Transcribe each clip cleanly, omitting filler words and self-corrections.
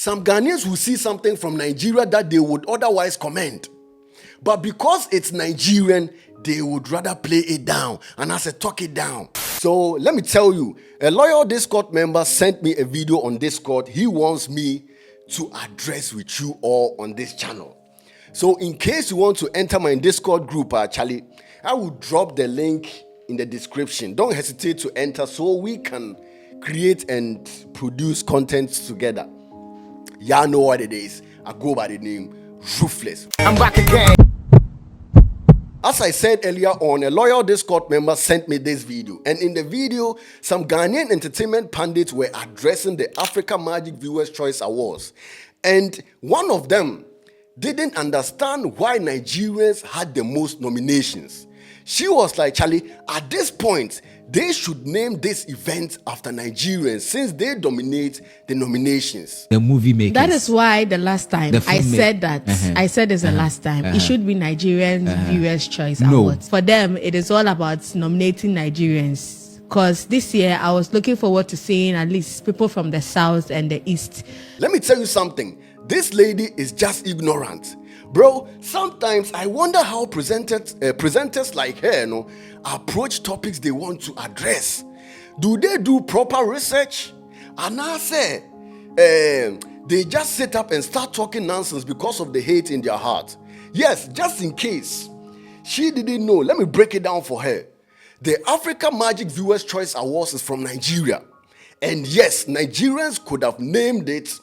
Some Ghanaians will see something from Nigeria that they would otherwise comment. But because it's Nigerian, they would rather play it down. And I said, talk it down. So let me tell you, a loyal Discord member sent me a video on Discord. He wants me to address with you all on this channel. So in case you want to enter my Discord group, Charlie, I will drop the link in the description. Don't hesitate to enter so we can create and produce content together. Y'all know what it is. I go by the name Ruthless. I'm back again. As I said earlier on, a loyal Discord member sent me this video. And in the video, some Ghanaian entertainment pundits were addressing the Africa Magic Viewers' Choice Awards. And one of them didn't understand why Nigerians had the most nominations. She was like, Charlie, at this point, they should name this event after Nigerians since they dominate the nominations. The movie makers. That is why the last time I said that. I said it's the last time. It should be Nigerian Viewers' Choice Awards. For them, it is all about nominating Nigerians. Because this year, I was looking forward to seeing at least people from the South and the East. Let me tell you something. This lady is just ignorant. Bro, sometimes I wonder how presenters like her approach topics they want to address. Do they do proper research? And I say, they just sit up and start talking nonsense because of the hate in their heart. Yes, just in case she didn't know, let me break it down for her. The Africa Magic Viewers' Choice Awards is from Nigeria. And yes, Nigerians could have named it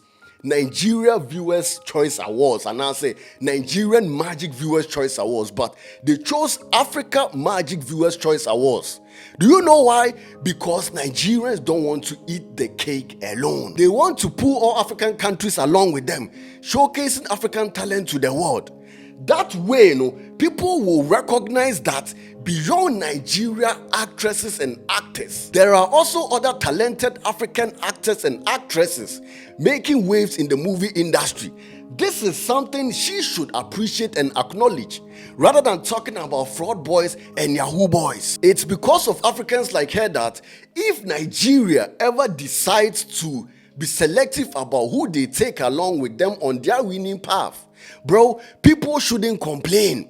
Nigeria Viewers' Choice Awards, and I say Nigerian Magic Viewers' Choice Awards, but they chose Africa Magic Viewers' Choice Awards. Do you know why? Because Nigerians don't want to eat the cake alone. They want to pull all African countries along with them, showcasing African talent to the world. That way, people will recognize that beyond Nigeria actresses and actors, there are also other talented African actors and actresses making waves in the movie industry. This is something she should appreciate and acknowledge, rather than talking about fraud boys and Yahoo boys. It's because of Africans like her that if Nigeria ever decides to be selective about who they take along with them on their winning path, bro, people shouldn't complain,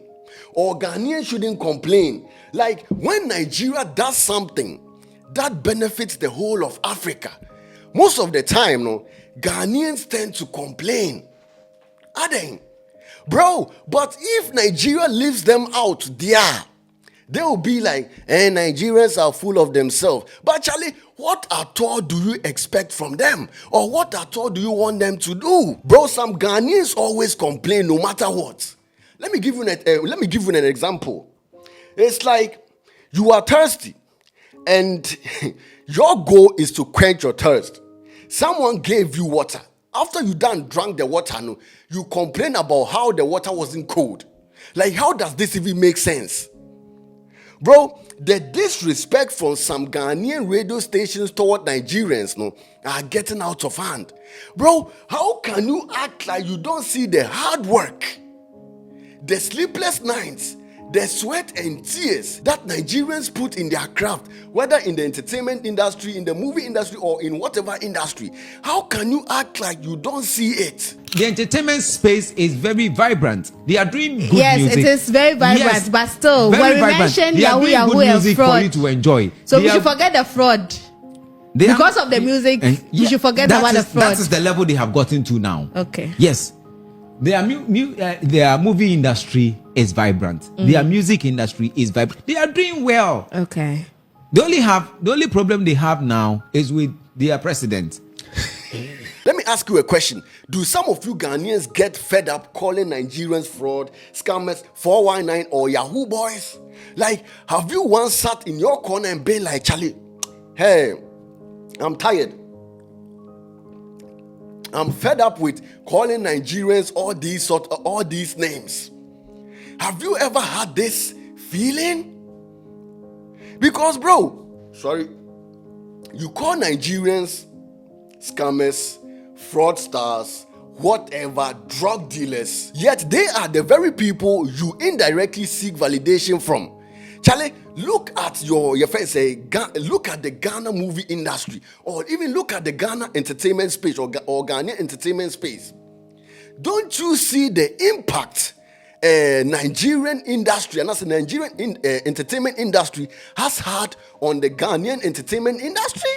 or Ghanaians shouldn't complain. Like when Nigeria does something that benefits the whole of Africa, most of the time, Ghanaians tend to complain. Are they? Bro, but if Nigeria leaves them out there, they will be like, Nigerians are full of themselves. But Charlie, what at all do you expect from them? Or what at all do you want them to do? Bro, some Ghanaians always complain no matter what. Let me give you an example. It's like you are thirsty and your goal is to quench your thirst. Someone gave you water. After you drank the water, you complain about how the water wasn't cold. Like, how does this even make sense? Bro, the disrespect from some Ghanaian radio stations toward Nigerians are getting out of hand. Bro, how can you act like you don't see the hard work, the sleepless nights, the sweat and tears that Nigerians put in their craft, whether in the entertainment industry, in the movie industry, or in whatever industry? How can you act like you don't see it? The entertainment space is very vibrant. They are doing good music. Yes, it is very vibrant, but still, when we mention Yahoo and fraud, for you to enjoy. So we should forget the fraud. Because of the music, we should forget about the fraud. That is the level they have gotten to now. Okay. Yes. Their movie industry is vibrant. Their music industry is vibrant. They are doing well. Okay. The only problem they have now is with their president. Let me ask you a question. Do some of you Ghanaians get fed up calling Nigerians fraud, scammers, 419, or Yahoo boys? Like, have you once sat in your corner and been like, Charlie, hey, I'm tired. I'm fed up with calling Nigerians all these names. Have you ever had this feeling? Because, bro, you call Nigerians scammers, fraudsters, whatever, drug dealers, yet they are the very people you indirectly seek validation from. Charlie, look at your friend say, look at the Ghana movie industry, or even look at the Ghana entertainment space or Ghanaian entertainment space. Don't you see the impact Nigerian industry, and that's the Nigerian entertainment industry has had on the Ghanaian entertainment industry?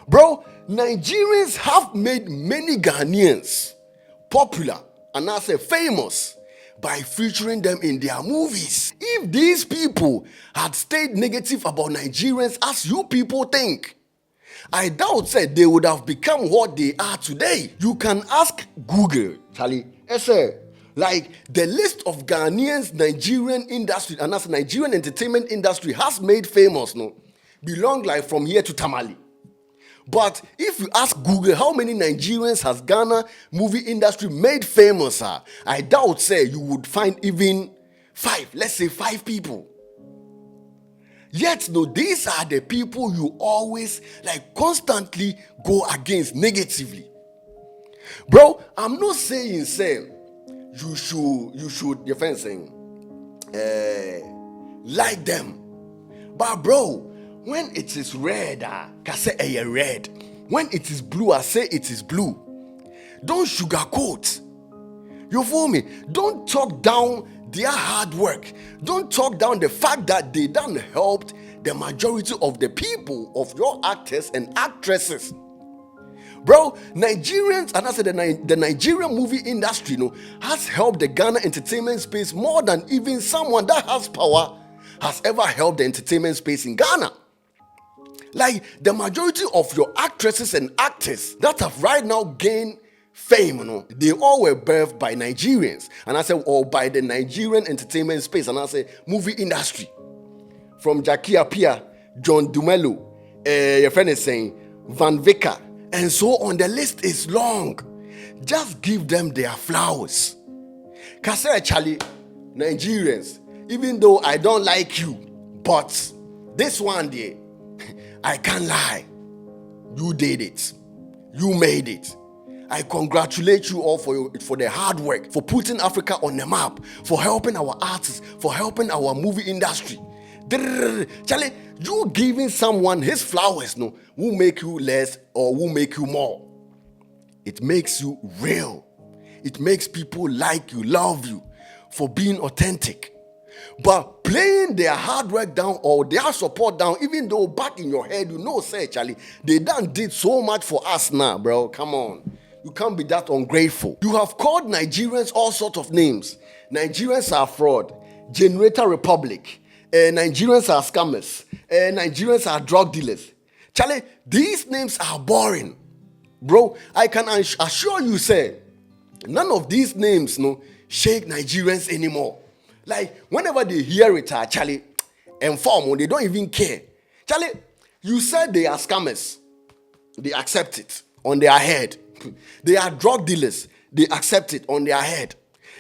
Bro, Nigerians have made many Ghanaians popular and I say famous by featuring them in their movies. If these people had stayed negative about Nigerians as you people think, I doubt said they would have become what they are today. You can ask Google, Charlie, like the list of Ghanaians Nigerian industry and that's Nigerian entertainment industry has made famous, belong like from here to Tamale. But if you ask Google how many Nigerians has Ghana movie industry made famous, I doubt say you would find even 5, let's say 5 people. Yet, these are the people you always like constantly go against negatively. Bro, I'm not saying you should your friend saying like them. But bro, when it is red, I say red. When it is blue, I say it is blue. Don't sugarcoat. You feel me? Don't talk down their hard work. Don't talk down the fact that they done helped the majority of the people, of your actors and actresses. Bro, Nigerians, and I said the Nigerian movie industry, has helped the Ghana entertainment space more than even someone that has power has ever helped the entertainment space in Ghana. Like the majority of your actresses and actors that have right now gained fame, they all were birthed by Nigerians, and I said, or by the Nigerian entertainment space, and I say movie industry. From Jackie Appiah, John Dumelo, your friend is saying Van Vicker, and so on. The list is long. Just give them their flowers. Kase Charlie, Nigerians, even though I don't like you, but this one day, I can't lie. You did it. You made it. I congratulate you all for the hard work, for putting Africa on the map, for helping our artists, for helping our movie industry. Charlie, you giving someone his flowers, will make you less or will make you more. It makes you real. It makes people like you, love you for being authentic. But playing their hard work down or their support down, even though back in your head, say, Charlie, they done did so much for us now, bro. Come on. You can't be that ungrateful. You have called Nigerians all sorts of names. Nigerians are fraud. Generator Republic. Nigerians are scammers. Nigerians are drug dealers. Charlie, these names are boring. Bro, I can assure you, none of these names shake Nigerians anymore. Like, whenever they hear it, Charlie, inform, they don't even care. Charlie, you said they are scammers. They accept it on their head. They are drug dealers. They accept it on their head.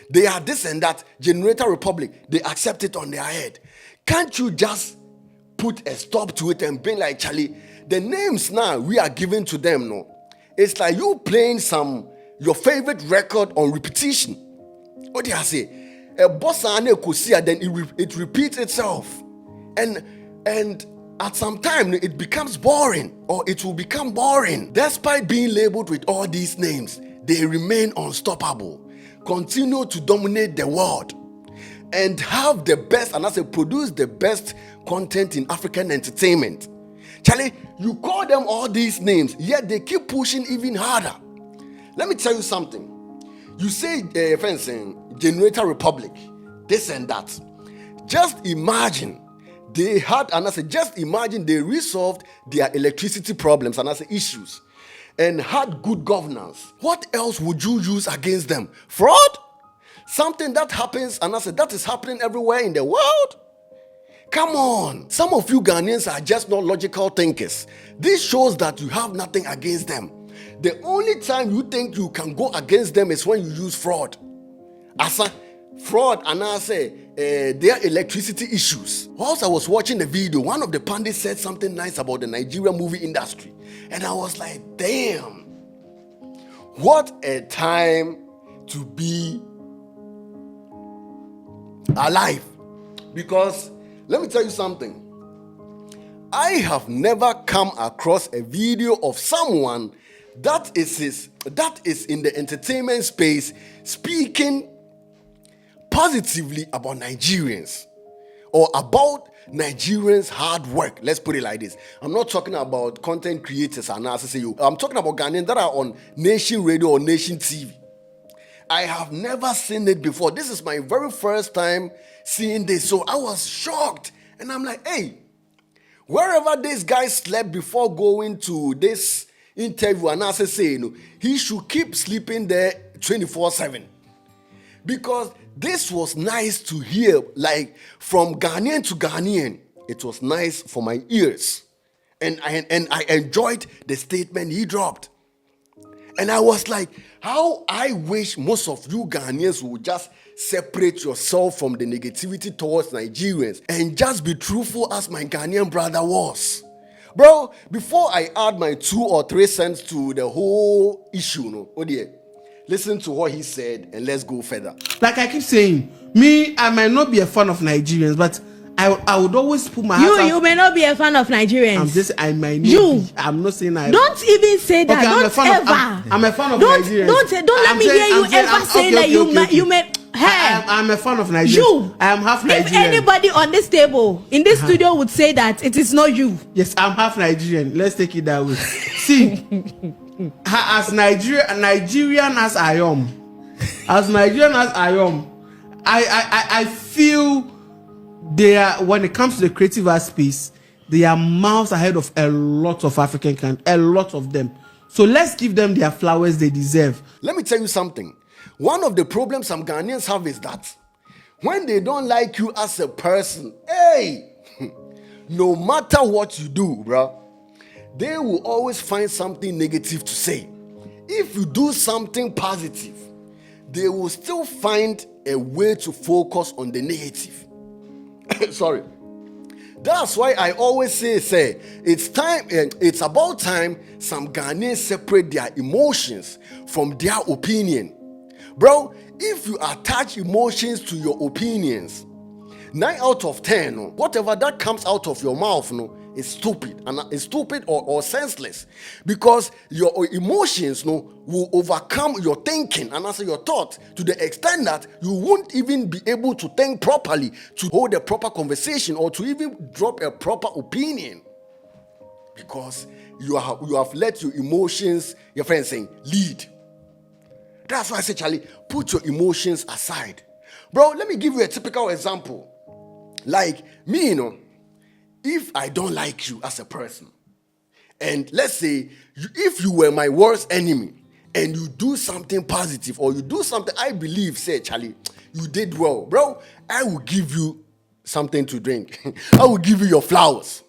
They are this and that. Generator Republic. They accept it on their head. Can't you just put a stop to it and be like, Charlie, the names now we are giving to them, it's like you playing your favorite record on repetition. What do I say? A boss then it repeats itself, and at some time it becomes boring, or it will become boring. Despite being labeled with all these names, they remain unstoppable, continue to dominate the world, and have the best, and I say produce the best content in African entertainment. Charlie, you call them all these names, yet they keep pushing even harder. Let me tell you something. You say, fencing, Generator Republic, this and that. Just imagine they had, and I said, just imagine they resolved their electricity problems and I said issues and had good governance. What else would you use against them? Fraud? Something that happens, and I said that is happening everywhere in the world. Come on. Some of you Ghanaians are just not logical thinkers. This shows that you have nothing against them. The only time you think you can go against them is when you use fraud. Asa, fraud, and I say their electricity issues. Whilst I was watching the video, one of the pundits said something nice about the Nigerian movie industry. And I was like, damn, what a time to be alive. Because Let me tell you something. I have never come across a video of someone that is in the entertainment space speaking positively about Nigerians or about Nigerians' hard work. Let's put it like this. I'm not talking about content creators and you. I'm talking about Ghanaians that are on Nation Radio or Nation TV. I have never seen it before. This is my very first time seeing this. So I was shocked. And I'm like, hey, wherever this guy slept before going to this interview, and as I say, he should keep sleeping there 24/7. Because this was nice to hear, like from Ghanaian to Ghanaian. It was nice for my ears. And I enjoyed the statement he dropped. And I was like, how I wish most of you Ghanaians would just separate yourself from the negativity towards Nigerians and just be truthful as my Ghanaian brother was. Bro, before I add my 2 or 3 cents to the whole issue, listen to what he said and let's go further. Like I keep saying, me, I might not be a fan of Nigerians, but I would always put my hands out. You may not be a fan of Nigerians. I might not be. I'm not saying I. Don't even say that. Okay, I'm a fan of Nigerians. Don't let me hear you ever say that you may. Hey, I'm a fan of Nigerians. I am half Nigerian. If anybody on this table, in this studio would say that, it is not you. Yes, I'm half Nigerian. Let's take it that way. See, as Nigerian as I am, I feel they are, when it comes to the creative art space, they are miles ahead of a lot of African countries, a lot of them. So let's give them their flowers they deserve. Let me tell you something. One of the problems some Ghanaians have is that when they don't like you as a person, hey, no matter what you do, bro, they will always find something negative to say. If you do something positive, they will still find a way to focus on the negative. Sorry. That's why I always say it's about time some Ghanaians separate their emotions from their opinion. Bro, if you attach emotions to your opinions, 9 out of 10, whatever that comes out of your mouth, is stupid, and it's stupid or senseless, because your emotions will overcome your thinking and also your thoughts to the extent that you won't even be able to think properly, to hold a proper conversation, or to even drop a proper opinion, because you have let your emotions, your friend saying, lead. That's why I say, Charlie, put your emotions aside. Bro, let me give you a typical example. Like me, if I don't like you as a person, and let's say if you were my worst enemy and you do something positive or you do something I believe, say, Charlie, you did well, bro, I will give you something to drink. I will give you your flowers.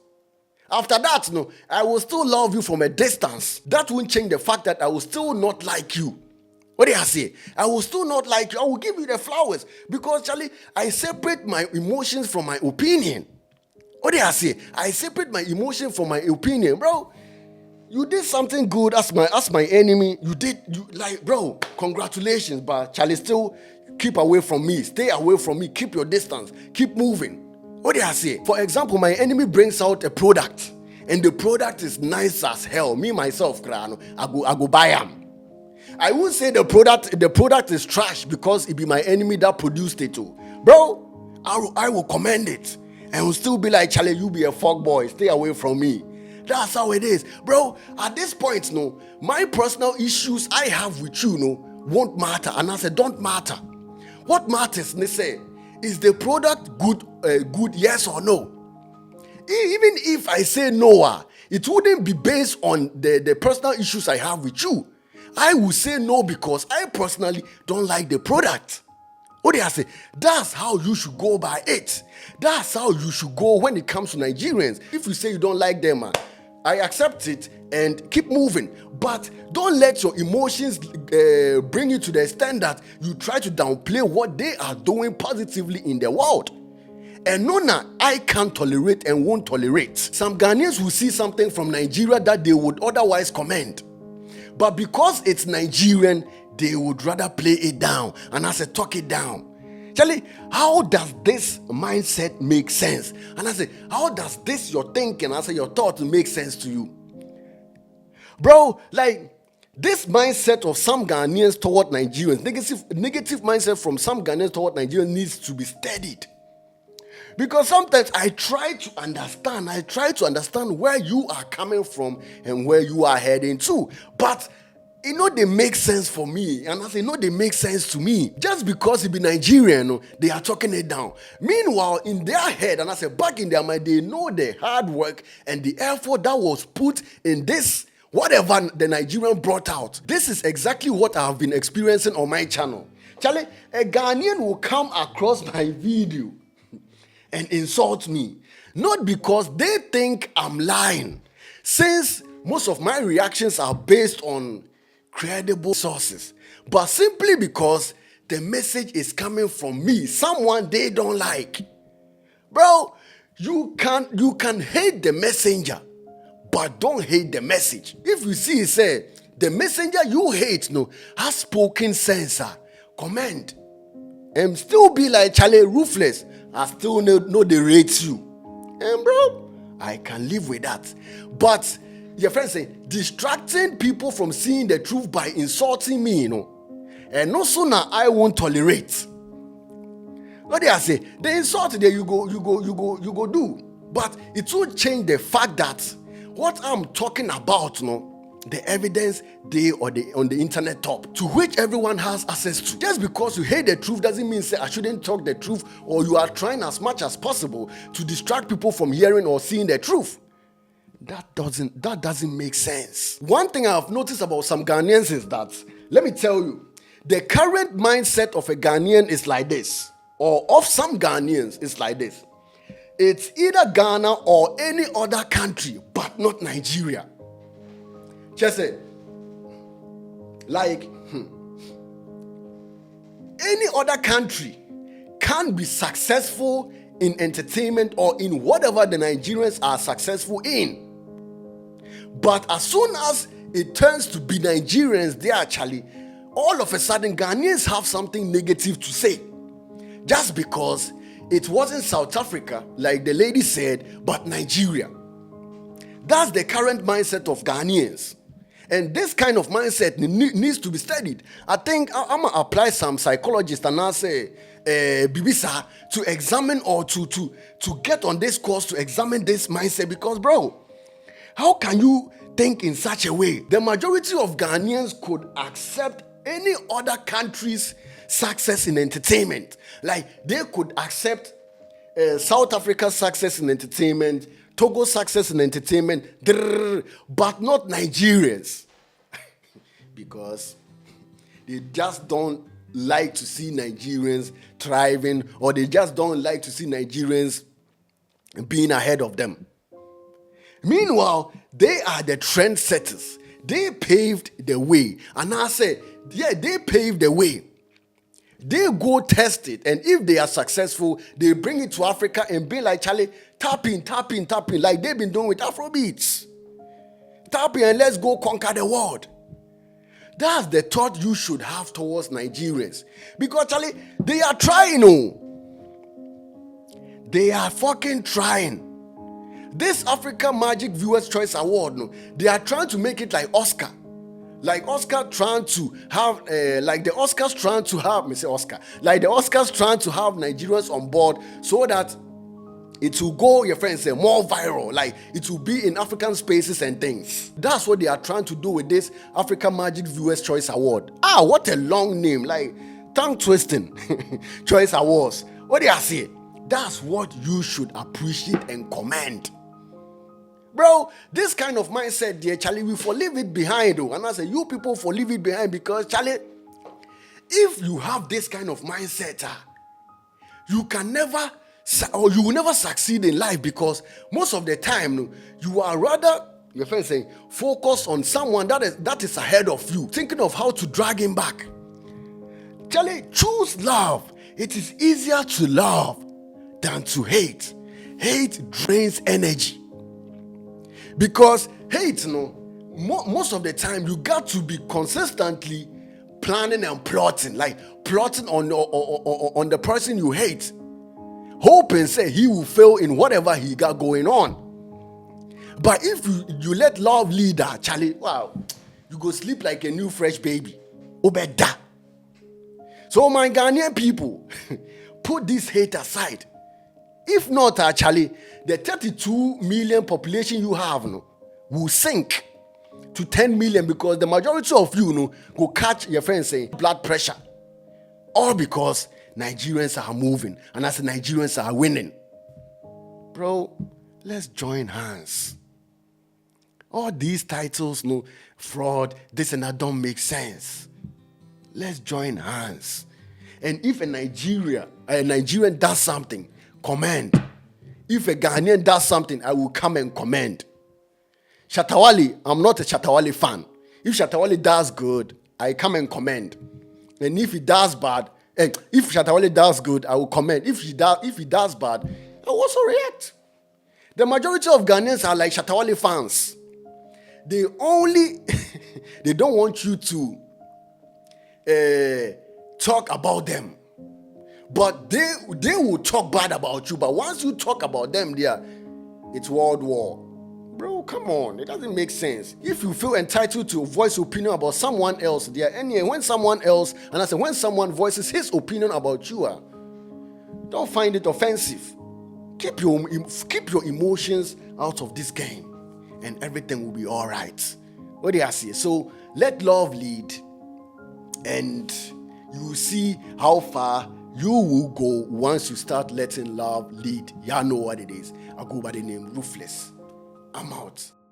After that, I will still love you from a distance. That won't change the fact that I will still not like you. What do I say? I will still not like you. I will give you the flowers because, Charlie, I separate my emotions from my opinion. What do I say? I separate my emotion from my opinion, bro. You did something good as my enemy. You bro, congratulations, but Charlie, still keep away from me. Stay away from me. Keep your distance. Keep moving. What do I say? For example, my enemy brings out a product, and the product is nice as hell. Me, myself, I go buy them. I won't say the product is trash because it be my enemy that produced it too. Bro, I will commend it. And will still be like, Charlie, you be a fuck boy. Stay away from me. That's how it is. Bro, at this point, my personal issues I have with you, won't matter. And I said, don't matter. What matters, they say, is the product good, yes or no? Even if I say no, it wouldn't be based on the personal issues I have with you. I will say no because I personally don't like the product. What do I say? That's how you should go by it. That's how you should go when it comes to Nigerians. If you say you don't like them, I accept it and keep moving. But don't let your emotions bring you to the extent that you try to downplay what they are doing positively in the world. And I can't tolerate and won't tolerate. Some Ghanaians will see something from Nigeria that they would otherwise commend. But because it's Nigerian, they would rather play it down. And I said, talk it down. Charlie, how does this mindset make sense? And I say, how does this your thinking, I say your thought make sense to you? Bro, like this mindset of some Ghanaians toward Nigerians, negative mindset from some Ghanaians toward Nigerians needs to be studied. Because sometimes I try to understand where you are coming from and where you are heading to. But they make sense for me. And I say, they make sense to me. Just because he be Nigerian, they are talking it down. Meanwhile, in their head, and I say back in their mind, they know the hard work and the effort that was put in this, whatever the Nigerian brought out. This is exactly what I have been experiencing on my channel. Charlie, a Ghanaian will come across my video and insult me. Not because they think I'm lying, since most of my reactions are based on credible sources, but simply because the message is coming from me, someone they don't like. Bro, you can hate the messenger, but don't hate the message. If you see, say the messenger you hate has spoken sense, comment and still be like Charlie ruthless. I still know they rate you, and bro, I can live with that. But your friend say distracting people from seeing the truth by insulting me, and no sooner I won't tolerate. What they say, the insult there you go do, but it will change the fact that what I'm talking about, the evidence on the internet top, to which everyone has access to. Just because you hate the truth doesn't mean say I shouldn't talk the truth, or you are trying as much as possible to distract people from hearing or seeing the truth. That doesn't make sense. One thing I have noticed about some Ghanaians is that, let me tell you, the current mindset of a Ghanaian is like this, or of some Ghanaians is like this. It's either Ghana or any other country, but not Nigeria. Just say, like, any other country can be successful in entertainment or in whatever the Nigerians are successful in. But as soon as it turns to be Nigerians, they actually, all of a sudden, Ghanaians have something negative to say. Just because it wasn't South Africa, like the lady said, but Nigeria. That's the current mindset of Ghanaians. And this kind of mindset needs to be studied. I think I'm going to apply some psychologists and I say, Bibisa, to examine or to get on this course to examine this mindset. Because, bro, how can you think in such a way? The majority of Ghanaians could accept any other country's success in entertainment. Like, they could accept South Africa's success in entertainment, Togo's success in entertainment, but not Nigerians. Because they just don't like to see Nigerians thriving, or they just don't like to see Nigerians being ahead of them. Meanwhile, they are the trendsetters. They paved the way. And I say, yeah, they paved the way. They go test it, and if they are successful, they bring it to Africa and be like, Charlie, tapping, like they've been doing with Afrobeats. Tapping and let's go conquer the world. That's the thought you should have towards Nigerians. Because, Charlie, they are trying, They are fucking trying. This Africa Magic Viewers Choice Award, they are trying to make it like Oscar. Like Oscar trying to have, like the Oscars trying to have Nigerians on board so that it will go, your friends say, more viral. Like it will be in African spaces and things. That's what they are trying to do with this Africa Magic Viewers Choice Award. What a long name, like tongue twisting. Choice Awards. What do you say? That's what you should appreciate and commend. Bro, this kind of mindset, dear Charlie, we for leave it behind. And I say, you people for leave it behind because, Charlie, if you have this kind of mindset, you will never succeed in life, because most of the time, you are rather, your friend saying, focus on someone that is ahead of you, thinking of how to drag him back. Charlie, choose love. It is easier to love than to hate. Hate drains energy. Because hate, most of the time, you got to be consistently planning and plotting, like plotting on the person you hate, hoping say he will fail in whatever he got going on. But if you let love lead, Charlie, wow, you go sleep like a new fresh baby. Obeda. So my Ghanaian people, put this hate aside. If not, Charlie, the 32 million population you have will sink to 10 million because the majority of you go catch your friends saying blood pressure. All because Nigerians are moving and as Nigerians are winning. Bro, let's join hands. All these titles, fraud, this and that don't make sense. Let's join hands. And if a Nigerian does something, commend. If a Ghanaian does something, I will come and commend. Shatawale, I'm not a Shatawale fan. If Shatawale does good, I come and commend. And if he does bad, if Shatawale does good, I will commend. If he does bad, I will also react. The majority of Ghanaians are like Shatawale fans. They don't want you to talk about them. But they will talk bad about you. But once you talk about them, it's world war. Bro, come on. It doesn't make sense. If you feel entitled to voice opinion about someone else, when someone voices his opinion about you, don't find it offensive. Keep your emotions out of this game, and everything will be all right. What do I say? So let love lead, and you will see how far you will go once you start letting love lead. Y'all know what it is. I go by the name Ruthless. I'm out.